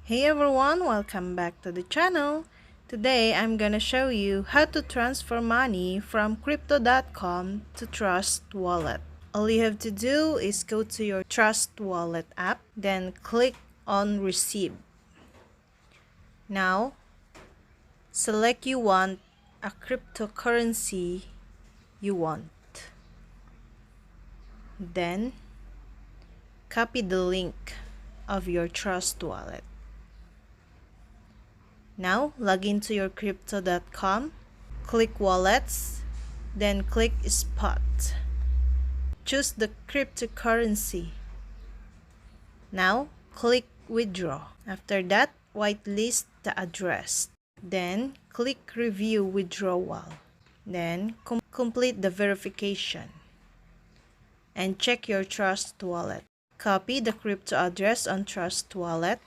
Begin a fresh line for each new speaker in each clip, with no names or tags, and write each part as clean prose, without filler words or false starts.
Hey everyone, welcome back to the channel. Today I'm gonna show you how to transfer money from crypto.com to Trust Wallet. All you have to do is go to your Trust Wallet app, then click on Receive. Now, select you want a cryptocurrency you want. Then, copy the link of your Trust Wallet. Now, log into your crypto.com, click Wallets, then click Spot. Choose the cryptocurrency. Now, click Withdraw. After that, whitelist the address. Then, click Review Withdrawal. Then, complete the verification. And check your Trust Wallet. Copy the crypto address on Trust Wallet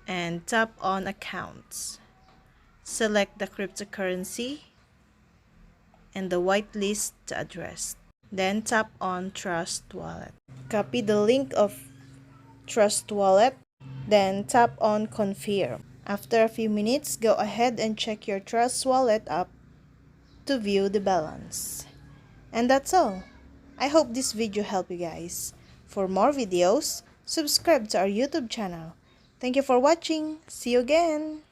and tap on Accounts. Select the cryptocurrency and the whitelist address. Then tap on Trust Wallet. Copy the link of Trust Wallet, then tap on Confirm. After a few minutes, go ahead and check your Trust Wallet app to view the balance. And that's all. I hope this video helped you guys. For more videos, subscribe to our YouTube channel. Thank you for watching. See you again.